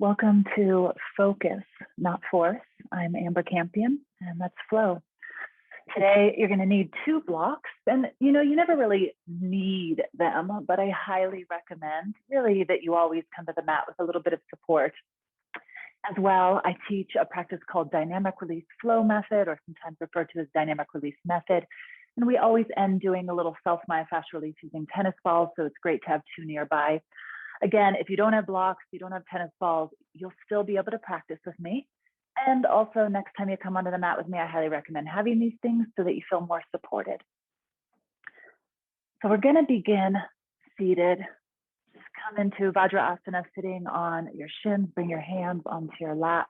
Welcome to Focus, Not Force. I'm Amber Campion, and let's flow. Today, you're going to need 2 blocks, and you never really need them, but I highly recommend really that you always come to the mat with a little bit of support. As well, I teach a practice called dynamic release flow method, or sometimes referred to as dynamic release method. And we always end doing a little self-myofascial release using tennis balls, so it's great to have 2 nearby. Again, if you don't have blocks, you don't have tennis balls, you'll still be able to practice with me. And also, next time you come onto the mat with me, I highly recommend having these things so that you feel more supported. So we're going to begin seated. Just come into Vajrasana, sitting on your shins. Bring your hands onto your lap.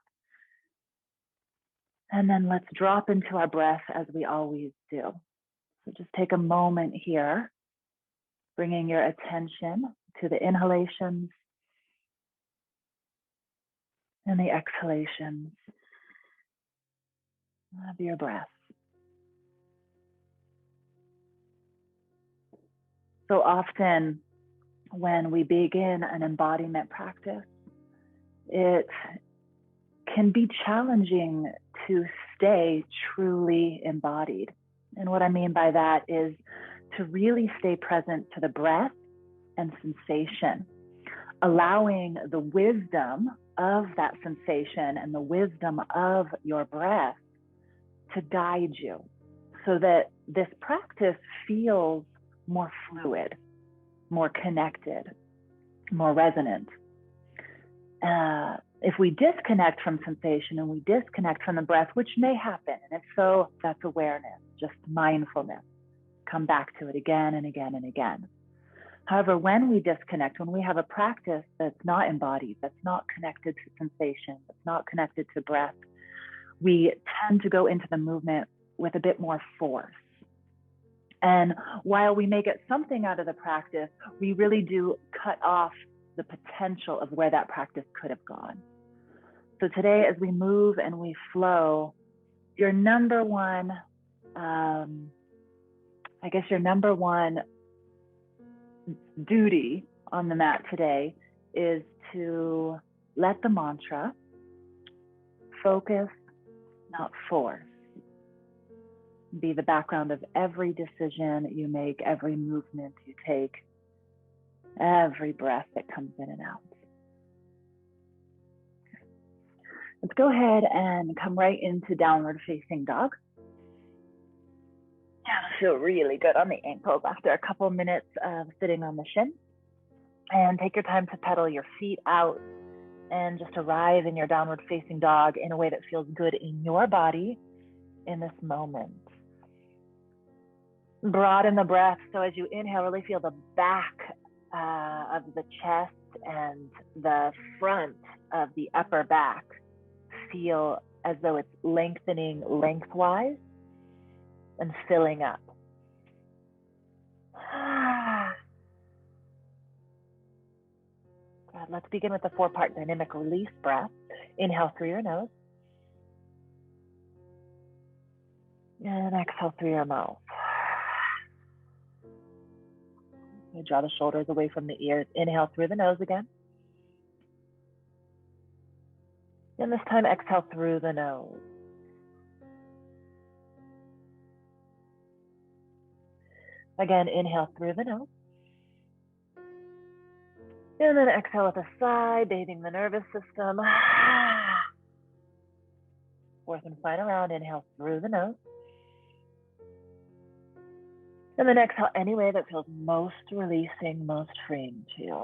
And then let's drop into our breath as we always do. So just take a moment here, bringing your attention to the inhalations and the exhalations of your breath. So often when we begin an embodiment practice, it can be challenging to stay truly embodied. And what I mean by that is to really stay present to the breath and sensation, allowing the wisdom of that sensation and the wisdom of your breath to guide you so that this practice feels more fluid, more connected, more resonant. If we disconnect from sensation and we disconnect from the breath, which may happen, and if so, that's awareness, just mindfulness. Come back to it again and again and again. However, when we disconnect, when we have a practice that's not embodied, that's not connected to sensation, that's not connected to breath, we tend to go into the movement with a bit more force. And while we may get something out of the practice, we really do cut off the potential of where that practice could have gone. So today, as we move and we flow, your number one, duty on the mat today is to let the mantra focus, not force, be the background of every decision you make, every movement you take, every breath that comes in and out. Let's go ahead and come right into downward facing dog. Yeah, feel really good on the ankles after a couple minutes of sitting on the shin. And take your time to pedal your feet out and just arrive in your downward facing dog in a way that feels good in your body in this moment. Broaden the breath, so as you inhale, really feel the back of the chest and the front of the upper back feel as though it's lengthening lengthwise and filling up. Good. Let's begin with the 4-part dynamic release breath. Inhale through your nose. And exhale through your mouth. You draw the shoulders away from the ears. Inhale through the nose again. And this time, exhale through the nose. Again, inhale through the nose. And then exhale with a sigh, bathing the nervous system. 4th and final round, inhale through the nose. And then exhale any way that feels most releasing, most freeing to you.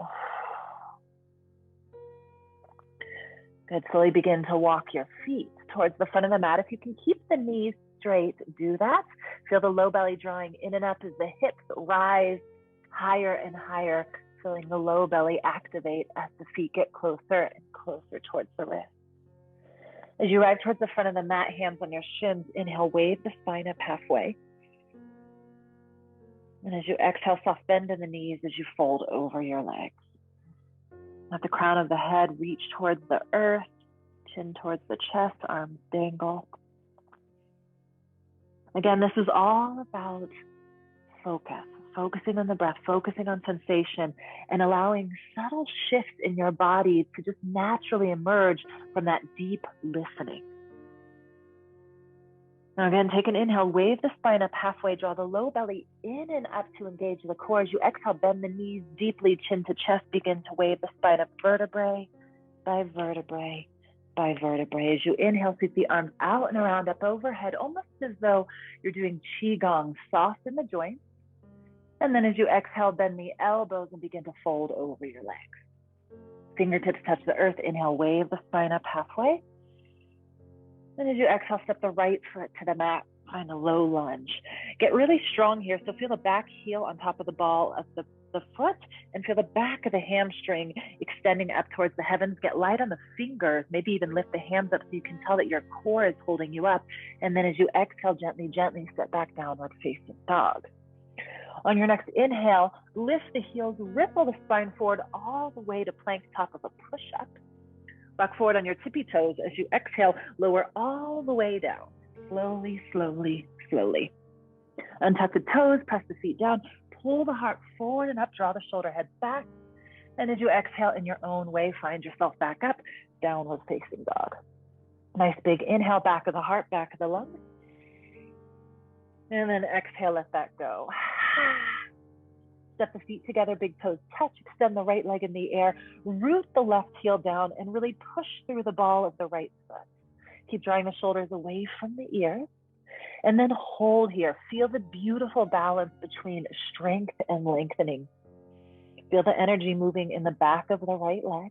Good. Slowly begin to walk your feet towards the front of the mat. If you can keep the knees straight, do that. Feel the low belly drawing in and up as the hips rise higher and higher, feeling the low belly activate as the feet get closer and closer towards the wrist. As you arrive towards the front of the mat, hands on your shins, inhale, wave the spine up halfway. And as you exhale, soft bend in the knees as you fold over your legs. Let the crown of the head reach towards the earth, chin towards the chest, arms dangle. Again, this is all about focus. focusing on the breath, focusing on sensation, and allowing subtle shifts in your body to just naturally emerge from that deep listening. Now again, take an inhale, wave the spine up halfway, draw the low belly in and up to engage the core. As you exhale, bend the knees deeply, chin to chest, begin to wave the spine up vertebrae by vertebrae by vertebrae. As you inhale, sweep the arms out and around, up overhead, almost as though you're doing qigong, soften the joints. And then as you exhale, bend the elbows and begin to fold over your legs. Fingertips touch the earth. Inhale, wave the spine up halfway. And as you exhale, step the right foot to the mat, find a low lunge. Get really strong here. So feel the back heel on top of the ball of the foot and feel the back of the hamstring extending up towards the heavens. Get light on the fingers, maybe even lift the hands up so you can tell that your core is holding you up. And then as you exhale, gently, gently step back downward facing dog. On your next inhale, lift the heels, ripple the spine forward all the way to plank top of a push-up. Rock forward on your tippy toes. As you exhale, lower all the way down. Slowly, slowly, slowly. Untuck the toes, press the feet down, pull the heart forward and up, draw the shoulder head back. And as you exhale in your own way, find yourself back up, downward facing dog. Nice big inhale, back of the heart, back of the lungs. And then exhale, let that go. Step the feet together, big toes touch, extend the right leg in the air, root the left heel down, and really push through the ball of the right foot. Keep drawing the shoulders away from the ears, and then hold here. Feel the beautiful balance between strength and lengthening. Feel the energy moving in the back of the right leg.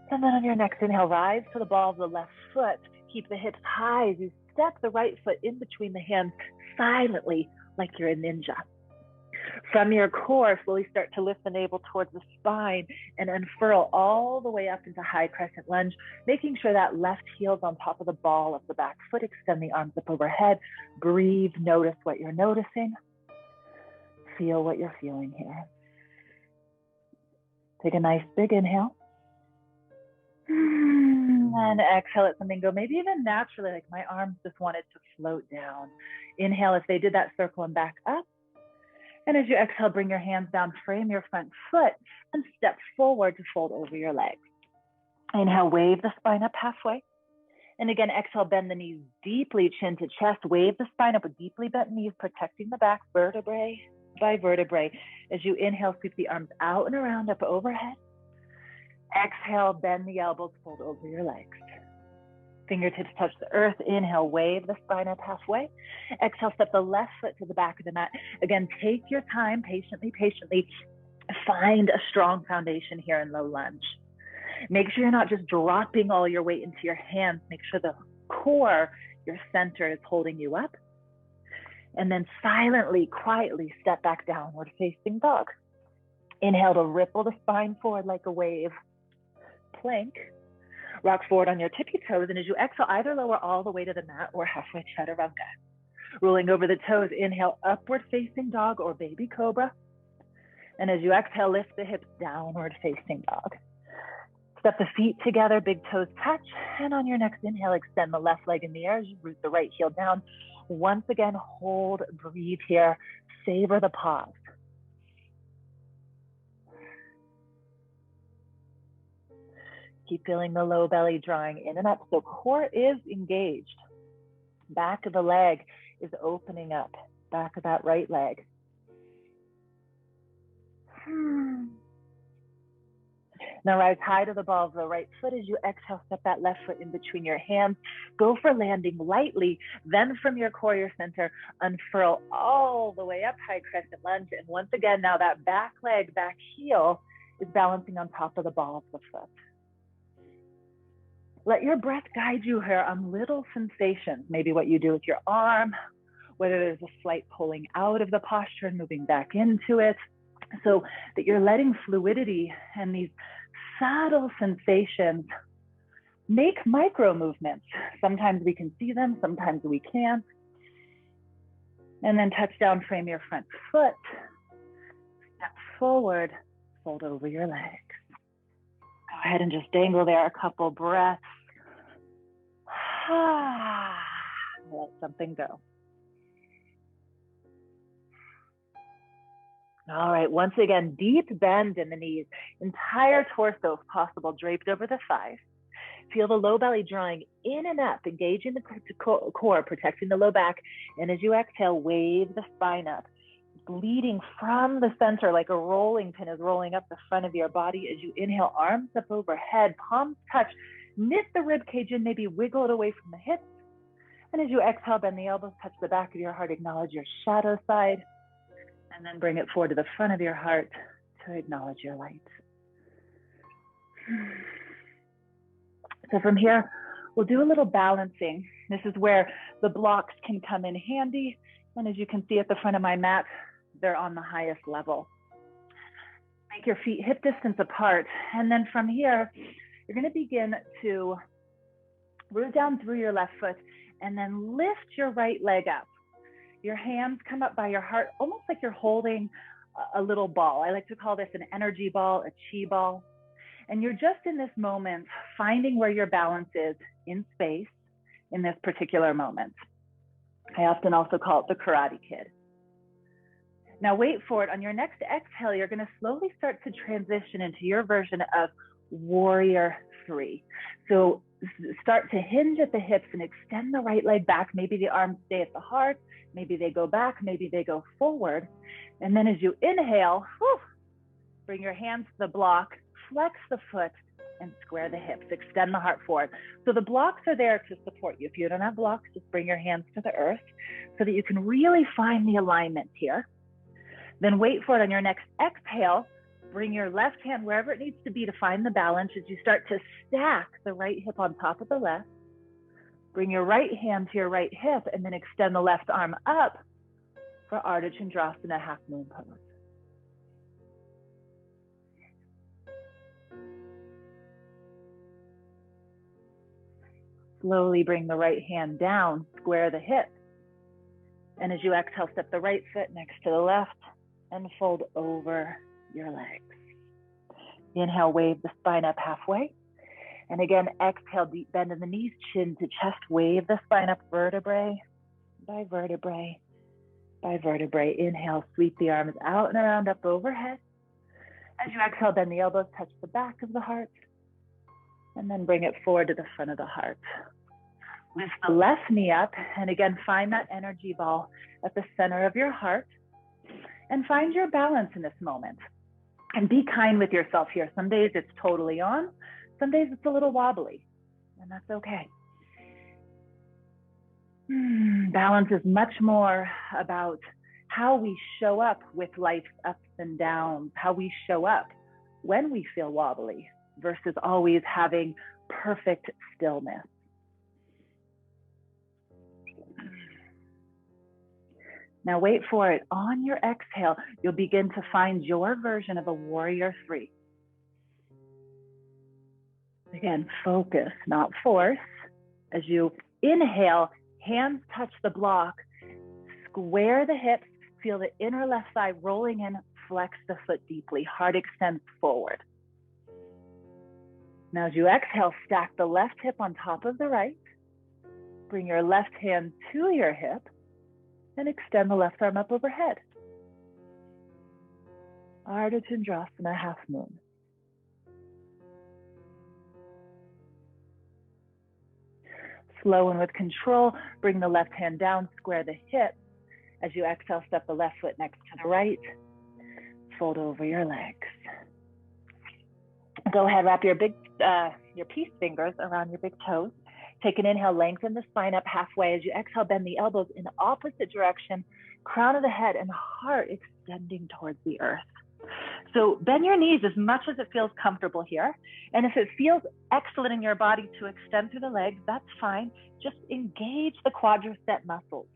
And then on your next inhale, rise to the ball of the left foot. Keep the hips high as you step the right foot in between the hands silently like you're a ninja. From your core, slowly start to lift the navel towards the spine and unfurl all the way up into high crescent lunge, making sure that left heel's on top of the ball of the back foot. Extend the arms up overhead. Breathe, notice what you're noticing. Feel what you're feeling here. Take a nice big inhale. And exhale, let something go, maybe even naturally, like my arms just wanted to float down. Inhale, if they did that, circle and back up. And as you exhale, bring your hands down, frame your front foot, and step forward to fold over your legs. Inhale, wave the spine up halfway. And again, exhale, bend the knees deeply, chin to chest. Wave the spine up with deeply bent knees, protecting the back, vertebrae by vertebrae. As you inhale, sweep the arms out and around, up overhead. Exhale, bend the elbows, fold over your legs. Fingertips touch the earth. Inhale, wave the spine up halfway. Exhale, step the left foot to the back of the mat. Again, take your time, patiently, find a strong foundation here in low lunge. Make sure you're not just dropping all your weight into your hands. Make sure the core, your center, is holding you up. And then silently, quietly step back downward facing dog. Inhale to ripple the spine forward like a wave. Plank. Rock forward on your tippy toes, and as you exhale, either lower all the way to the mat or halfway chaturanga. Rolling over the toes, inhale, upward facing dog or baby cobra. And as you exhale, lift the hips, downward facing dog. Step the feet together, big toes touch. And on your next inhale, extend the left leg in the air as you root the right heel down. Once again, hold, breathe here. Savor the pause. Keep feeling the low belly drawing in and up. So core is engaged. Back of the leg is opening up. Back of that right leg. Now rise high to the ball of the right foot. As you exhale, step that left foot in between your hands. Go for landing lightly. Then from your core, your center, unfurl all the way up, high crescent lunge. And once again, now that back leg, back heel is balancing on top of the ball of the foot. Let your breath guide you here on little sensations, maybe what you do with your arm, whether there's a slight pulling out of the posture and moving back into it, so that you're letting fluidity and these subtle sensations make micro movements. Sometimes we can see them, sometimes we can't. And then touch down, frame your front foot, step forward, fold over your legs. Go ahead and just dangle there a couple breaths. Let something go. All right, once again, deep bend in the knees, entire torso if possible, draped over the thighs. Feel the low belly drawing in and up, engaging the core, protecting the low back. And as you exhale, wave the spine up, bleeding from the center like a rolling pin is rolling up the front of your body. As you inhale, arms up overhead, palms touch, knit the rib cage in, maybe wiggle it away from the hips. And as you exhale, bend the elbows, touch the back of your heart, acknowledge your shadow side, and then bring it forward to the front of your heart to acknowledge your light. So from here, we'll do a little balancing. This is where the blocks can come in handy. And as you can see at the front of my mat, they're on the highest level. Make your feet hip distance apart. And then from here, you're going to begin to root down through your left foot and then lift your right leg up. Your hands come up by your heart, almost like you're holding a little ball. I like to call this an energy ball, a chi ball. And you're just in this moment, finding where your balance is in space in this particular moment. I often also call it the Karate Kid. Now wait for it. On your next exhale, you're going to slowly start to transition into your version of Warrior 3. So start to hinge at the hips and extend the right leg back. Maybe the arms stay at the heart. Maybe they go back. Maybe they go forward. And then as you inhale, bring your hands to the block, flex the foot, and square the hips. Extend the heart forward. So the blocks are there to support you. If you don't have blocks, just bring your hands to the earth so that you can really find the alignment here. Then wait for it. On your next exhale, bring your left hand wherever it needs to be to find the balance as you start to stack the right hip on top of the left. Bring your right hand to your right hip and then extend the left arm up for Ardha Chandrasana, half moon pose. Slowly bring the right hand down, square the hip. And as you exhale, step the right foot next to the left and fold over your legs. Inhale, wave the spine up halfway. And again, exhale, deep bend in the knees, chin to chest, wave the spine up vertebrae by vertebrae by vertebrae. Inhale, sweep the arms out and around up overhead. As you exhale, bend the elbows, touch the back of the heart, and then bring it forward to the front of the heart. Lift the left knee up, and again, find that energy ball at the center of your heart, and find your balance in this moment. And be kind with yourself here. Some days it's totally on, some days it's a little wobbly, and that's okay. Balance is much more about how we show up with life's ups and downs, how we show up when we feel wobbly versus always having perfect stillness. Now wait for it. On your exhale, you'll begin to find your version of a Warrior 3. Again, focus, not force. As you inhale, hands touch the block, square the hips, feel the inner left thigh rolling in, flex the foot deeply, heart extends forward. Now as you exhale, stack the left hip on top of the right, bring your left hand to your hip, and extend the left arm up overhead. Ardha Chandrasana, half moon. Slow and with control, bring the left hand down, square the hip. As you exhale, step the left foot next to the right, fold over your legs. Go ahead, wrap your peace fingers around your big toes. Take an inhale, lengthen the spine up halfway. As you exhale, bend the elbows in the opposite direction, crown of the head and heart extending towards the earth. So bend your knees as much as it feels comfortable here. And if it feels excellent in your body to extend through the legs, that's fine. Just engage the quadricep muscles.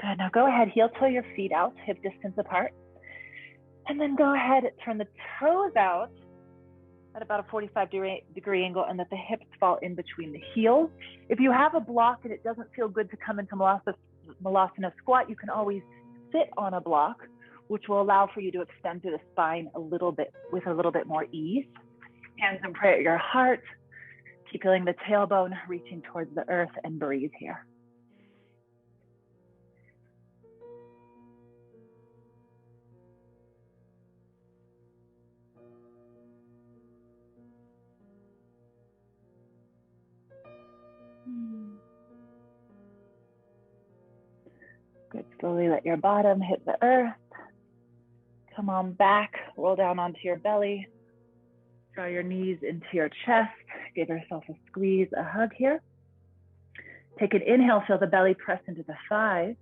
Good. Now go ahead, heel toe your feet out, hip distance apart. And then go ahead, turn the toes out at about a 45-degree angle and let the hips fall in between the heels. If you have a block and it doesn't feel good to come into Malasana squat, you can always sit on a block which will allow for you to extend through the spine a little bit with a little bit more ease. Hands in prayer at your heart. Keep feeling the tailbone reaching towards the earth, and breathe here. Good. Slowly let your bottom hit the earth. Come on back, roll down onto your belly. Draw your knees into your chest. Give yourself a squeeze, a hug here. Take an inhale, feel the belly press into the thighs.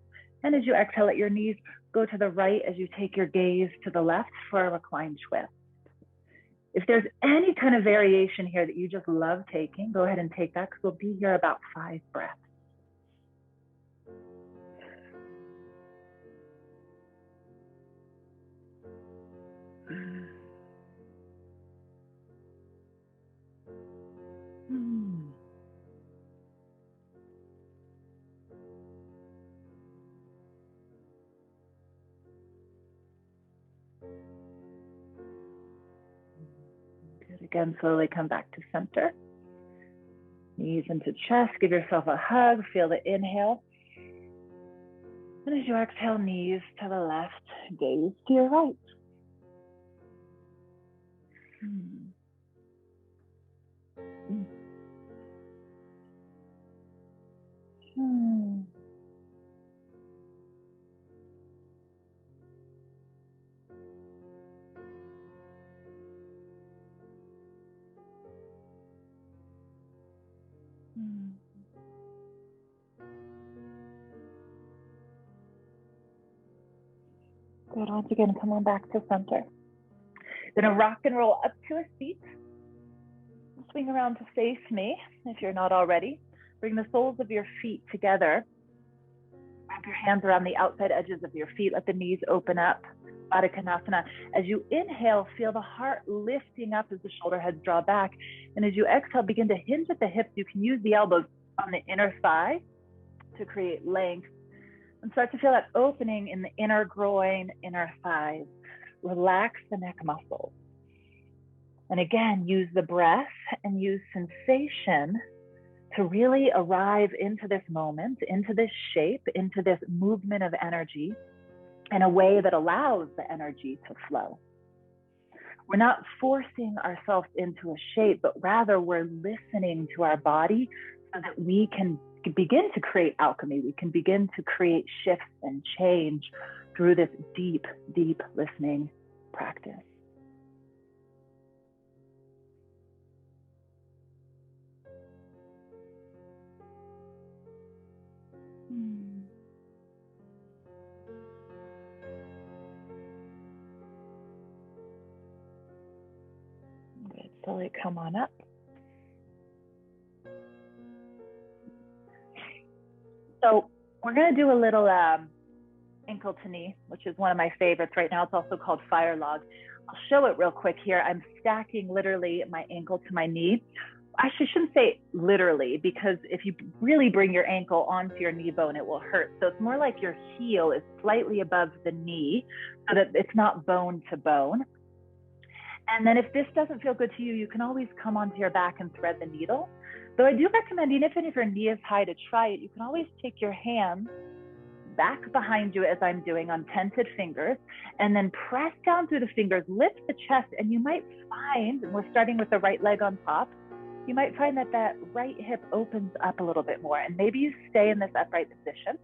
And as you exhale, let your knees go to the right as you take your gaze to the left for a reclined twist. If there's any kind of variation here that you just love taking, go ahead and take that, because we'll be here about 5 breaths. Good. Again, slowly come back to center. Knees into chest. Give yourself a hug. Feel the inhale. And as you exhale, knees to the left, gaze to your right. Good. Once again, come on back to center. Gonna rock and roll up to a seat. Swing around to face me if you're not already. Bring the soles of your feet together. Wrap your hands around the outside edges of your feet. Let the knees open up. Baddha Konasana. As you inhale, feel the heart lifting up as the shoulder heads draw back. And as you exhale, begin to hinge at the hips. You can use the elbows on the inner thigh to create length. And start to feel that opening in the inner groin, inner thighs. Relax the neck muscles. And again, use the breath and use sensation to really arrive into this moment, into this shape, into this movement of energy in a way that allows the energy to flow. We're not forcing ourselves into a shape, but rather we're listening to our body so that we can begin to create alchemy. We can begin to create shifts and change through this deep, deep listening practice. Good. Slowly come on up. So we're going to do a little ankle to knee, which is one of my favorites right now. It's also called fire log. I'll show it real quick here. I'm stacking literally my ankle to my knee. Actually, I shouldn't say literally, because if you really bring your ankle onto your knee bone, it will hurt. So it's more like your heel is slightly above the knee so that it's not bone to bone. And then if this doesn't feel good to you, you can always come onto your back and thread the needle. Though I do recommend, even if your knee is high, to try it, you can always take your hands back behind you as I'm doing on tented fingers, and then press down through the fingers, lift the chest, and you might find, and we're starting with the right leg on top, you might find that that right hip opens up a little bit more, and maybe you stay in this upright position.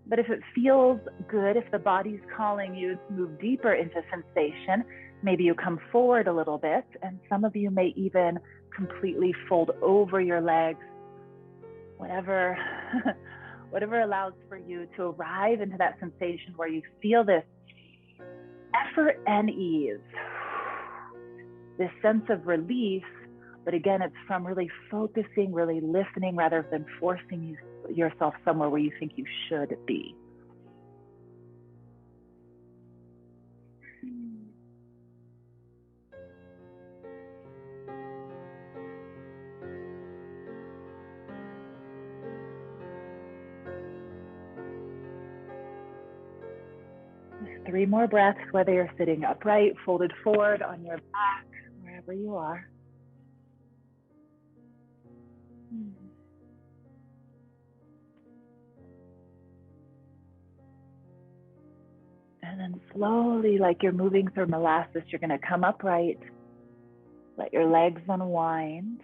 But if it feels good, if the body's calling you to move deeper into sensation, maybe you come forward a little bit, and some of you may even completely fold over your legs, whatever allows for you to arrive into that sensation where you feel this effort and ease, this sense of relief. But again, it's from really focusing, really listening, rather than forcing yourself somewhere where you think you should be. 3 more breaths, whether you're sitting upright, folded forward, on your back, wherever you are. And then slowly, like you're moving through molasses, you're going to come upright. Let your legs unwind.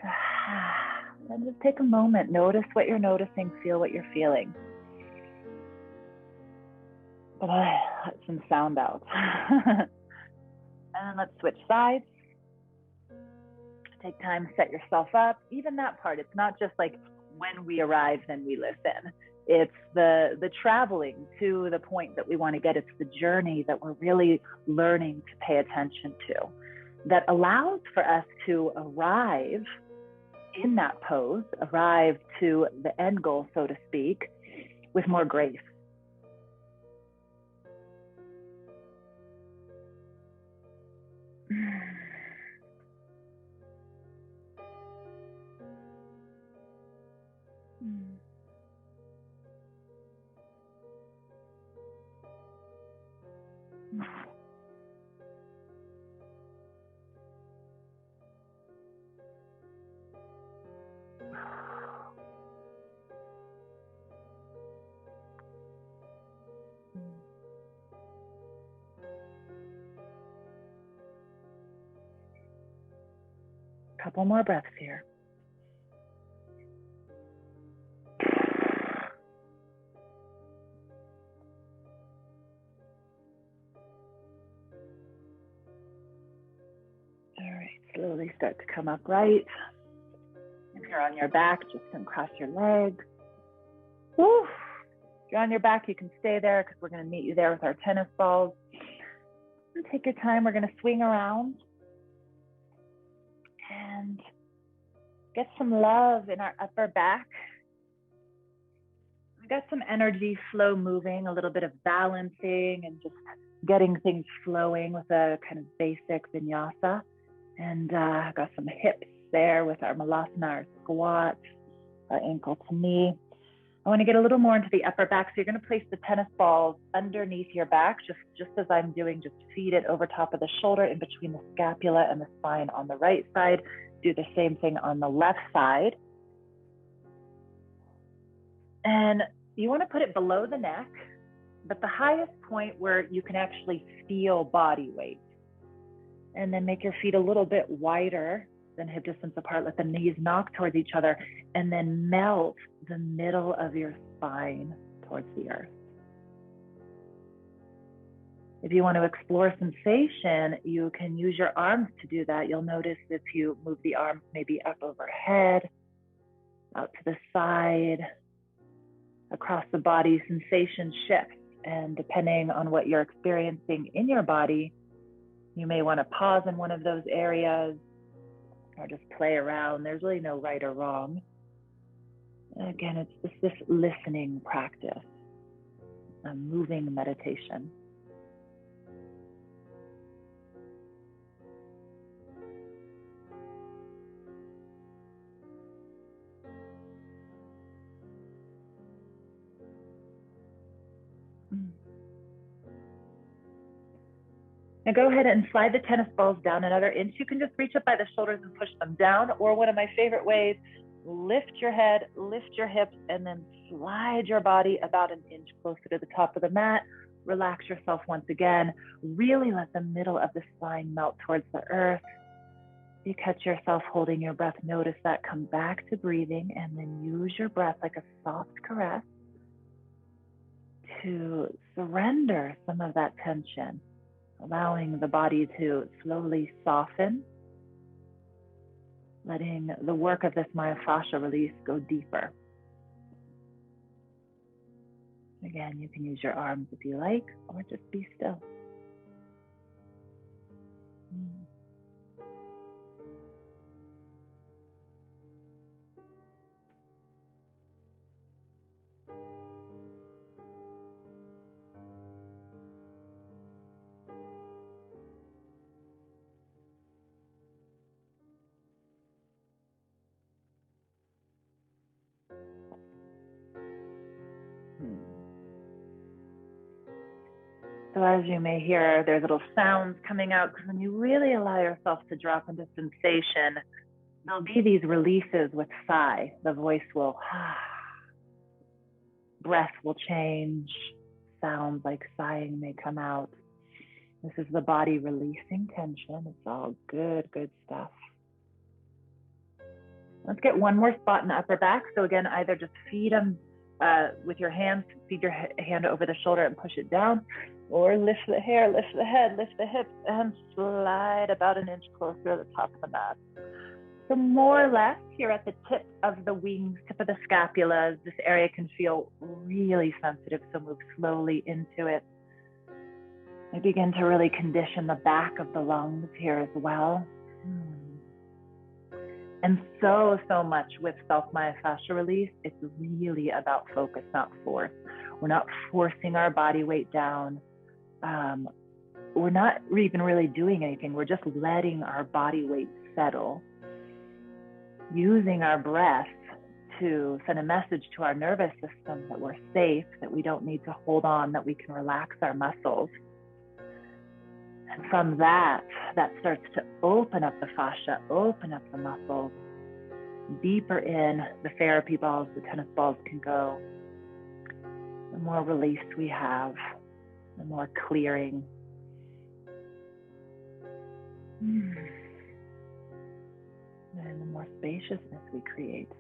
And just take a moment. Notice what you're noticing. Feel what you're feeling. Let some sound out. And then let's switch sides. Take time, set yourself up. Even that part, it's not just like when we arrive, then we listen. It's the traveling to the point that we want to get. It's the journey that we're really learning to pay attention to, that allows for us to arrive in that pose, arrive to the end goal, so to speak, with more grace. Couple more breaths here. All right, slowly start to come upright. If you're on your back, just uncross your legs. Woo. If you're on your back, you can stay there because we're going to meet you there with our tennis balls. And take your time. We're going to swing around and get some love in our upper back. We got some energy flow moving, a little bit of balancing and just getting things flowing with a kind of basic vinyasa. And got some hips there with our malasana, our squat, our ankle to knee. I want to get a little more into the upper back. So you're going to place the tennis balls underneath your back, just as I'm doing. Just feed it over top of the shoulder, in between the scapula and the spine on the right side. Do the same thing on the left side. And you want to put it below the neck, but the highest point where you can actually feel body weight. And then make your feet a little bit wider than hip distance apart. Let the knees knock towards each other, and then melt the middle of your spine towards the earth. If you want to explore sensation, you can use your arms to do that. You'll notice if you move the arms maybe up overhead, out to the side, across the body, sensation shifts. And depending on what you're experiencing in your body, you may want to pause in one of those areas or just play around. There's really no right or wrong. Again, it's just this listening practice, a moving meditation. Now go ahead and slide the tennis balls down another inch. You can just reach up by the shoulders and push them down, or one of my favorite ways, lift your head, lift your hips, and then slide your body about an inch closer to the top of the mat. Relax yourself once again. Really let the middle of the spine melt towards the earth. If you catch yourself holding your breath, notice that. Come back to breathing, and then use your breath like a soft caress to surrender some of that tension, allowing the body to slowly soften, letting the work of this myofascial release go deeper. Again, you can use your arms if you like, or just be still. So So as you may hear, there's little sounds coming out, because when you really allow yourself to drop into sensation, there'll be these releases with sigh. The voice will, breath will change, sounds like sighing may come out. This is the body releasing tension. It's all good, good stuff. Let's get one more spot in the upper back. So again, either just feed them with your hands, feed your hand over the shoulder and push it down, or lift the hair, lift the head, lift the hips, and slide about an inch closer to the top of the mat. So more or less here at the tip of the wings, tip of the scapulas, this area can feel really sensitive, so move slowly into it. I begin to really condition the back of the lungs here as well. And so much with self-myofascial release, it's really about focus, not force. We're not forcing our body weight down. We're not even really doing anything. We're just letting our body weight settle, using our breath to send a message to our nervous system that we're safe, that we don't need to hold on, that we can relax our muscles. And from that starts to open up the fascia, open up the muscles. Deeper in, the therapy balls, the tennis balls can go. The more release we have, the more clearing. And the more spaciousness we create.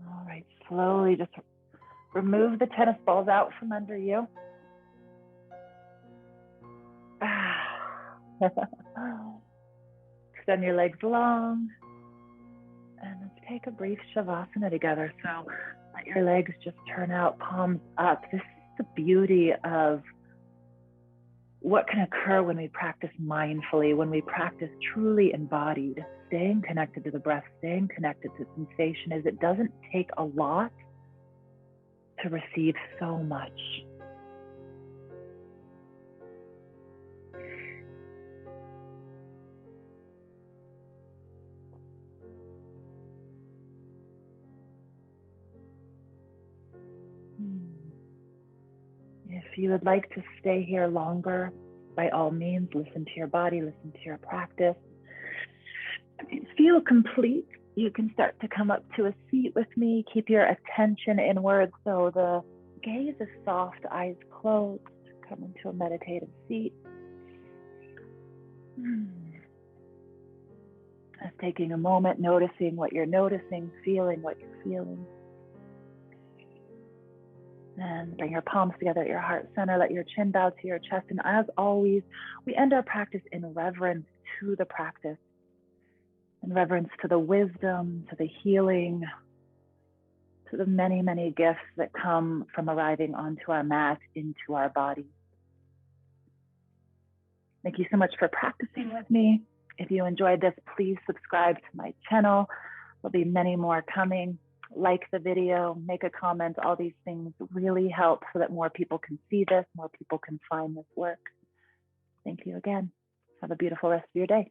All right, slowly just remove the tennis balls out from under you. Extend your legs long. And let's take a brief shavasana together. So let your legs just turn out, palms up. This is the beauty of what can occur when we practice mindfully, when we practice truly embodied, staying connected to the breath, staying connected to sensation, is it doesn't take a lot to receive so much. If you would like to stay here longer, by all means, listen to your body, listen to your practice. If you feel complete, you can start to come up to a seat with me. Keep your attention inward so the gaze is soft, eyes closed. Come into a meditative seat. Just taking a moment, noticing what you're noticing, feeling what you're feeling. And bring your palms together at your heart center. Let your chin bow to your chest. And as always, we end our practice in reverence to the practice, in reverence to the wisdom, to the healing, to the many, many gifts that come from arriving onto our mat, into our body. Thank you so much for practicing with me. If you enjoyed this, please subscribe to my channel. There'll be many more coming. Like the video, make a comment. All these things really help so that more people can see this, more people can find this work. Thank you again. Have a beautiful rest of your day.